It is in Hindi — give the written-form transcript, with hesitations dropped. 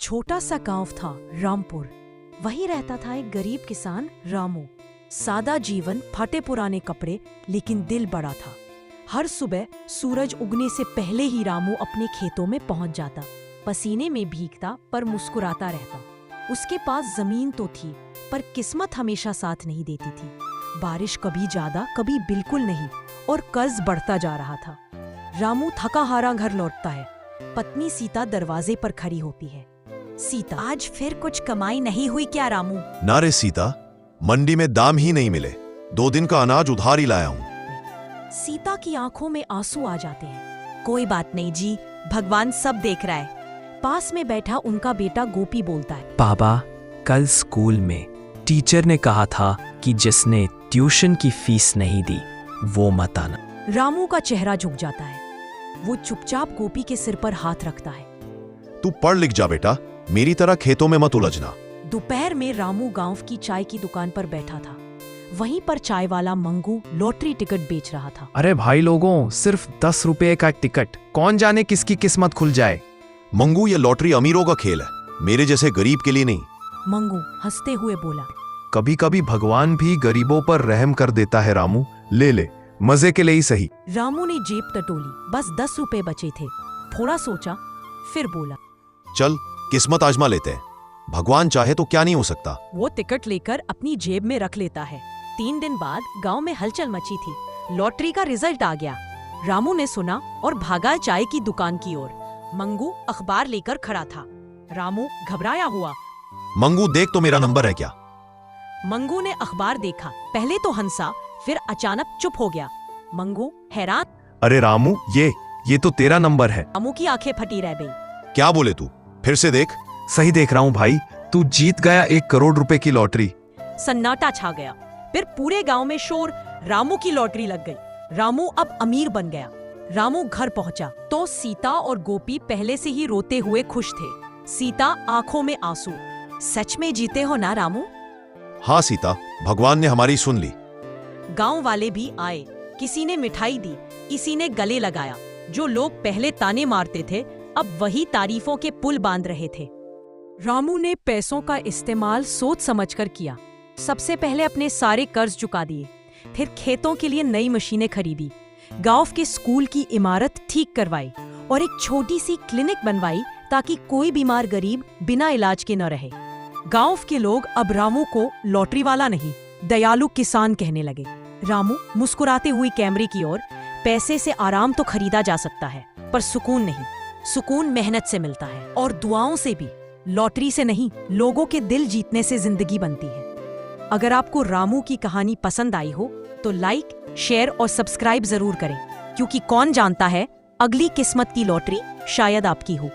छोटा सा गांव था रामपुर। वहीं रहता था एक गरीब किसान रामू। सादा जीवन, फटे पुराने कपड़े, लेकिन दिल बड़ा था। हर सुबह सूरज उगने से पहले ही रामू अपने खेतों में पहुंच जाता, पसीने में भीगता पर मुस्कुराता रहता। उसके पास जमीन तो थी, पर किस्मत हमेशा साथ नहीं देती थी। बारिश कभी ज्यादा, कभी बिल्कुल नहीं, और कर्ज बढ़ता जा रहा था। रामू थका हारा घर लौटता है। पत्नी सीता दरवाजे पर खड़ी होती है। सीता, आज फिर कुछ कमाई नहीं हुई क्या रामू? ना रे सीता, मंडी में दाम ही नहीं मिले। 2 दिन का अनाज उधार ही लाया हूँ। सीता की आंखों में आंसू आ जाते हैं। कोई बात नहीं जी, भगवान सब देख रहा है। पास में बैठा उनका बेटा गोपी बोलता है, पापा, कल स्कूल में टीचर ने कहा था कि जिसने ट्यूशन की फीस नहीं दी वो मत आना। रामू का चेहरा झुक जाता है। वो चुपचाप गोपी के सिर पर हाथ रखता है। तू पढ़ लिख जा बेटा, मेरी तरह खेतों में मत उलझना। दोपहर में रामू गांव की चाय की दुकान पर बैठा था। वहीं पर चाय वाला मंगू लॉटरी टिकट बेच रहा था। अरे भाई लोगों, सिर्फ 10 रुपए का टिकट, कौन जाने किसकी किस्मत खुल जाए। मंगू, ये लॉटरी अमीरों का खेल है, मेरे जैसे गरीब के लिए नहीं। मंगू हंसते हुए बोला, कभी कभी भगवान भी गरीबों पर रहम कर देता है रामू, ले ले, मजे के लिए ही सही। रामू ने जेब टटोली। बस 10 रुपए बचे थे। थोड़ा सोचा, फिर बोला, चल किस्मत आजमा लेते हैं, भगवान चाहे तो क्या नहीं हो सकता। वो टिकट लेकर अपनी जेब में रख लेता है। 3 दिन बाद गांव में हलचल मची थी। लॉटरी का रिजल्ट आ गया। रामू ने सुना और भागा चाय की दुकान की ओर। मंगू अखबार लेकर खड़ा था। रामू घबराया हुआ। मंगू, देख तो मेरा नंबर है क्या? मंगू ने अखबार देखा। पहले तो हंसा, फिर अचानक चुप हो गया। मंगू हैरान। अरे रामू, ये तो तेरा नंबर है। रामू की आंखें फटी रह गई। क्या बोले तू? फिर से देख। सही देख रहा हूँ भाई, तू जीत गया 1 करोड़ रुपए की लॉटरी। सन्नाटा छा गया। फिर पूरे गांव में शोर, रामू की लॉटरी लग गई। रामू अब अमीर बन गया। रामू घर पहुंचा तो सीता और गोपी पहले से ही रोते हुए खुश थे। सीता आंखों में आंसू, सच में जीते हो ना रामू? हाँ सीता, भगवान ने हमारी सुन ली। गांव वाले भी आए। किसी ने मिठाई दी, किसी ने गले लगाया। जो लोग पहले ताने मारते थे, अब वही तारीफों के पुल बांध रहे थे। रामू ने पैसों का इस्तेमाल सोच समझकर किया। सबसे पहले अपने सारे कर्ज चुका दिए, फिर खेतों के लिए नई मशीनें खरीदी, गांव के स्कूल की इमारत ठीक करवाई और एक छोटी सी क्लिनिक बनवाई ताकि कोई बीमार गरीब बिना इलाज के न रहे। गांव के लोग अब रामू को लॉटरी वाला नहीं, दयालु किसान कहने लगे। रामू मुस्कुराते हुए कैमरे की ओर, पैसे से आराम तो खरीदा जा सकता है, पर सुकून नहीं। सुकून मेहनत से मिलता है, और दुआओं से भी। लॉटरी से नहीं, लोगों के दिल जीतने से जिंदगी बनती है। अगर आपको रामू की कहानी पसंद आई हो तो लाइक, शेयर और सब्सक्राइब जरूर करें, क्योंकि कौन जानता है, अगली किस्मत की लॉटरी शायद आपकी हो।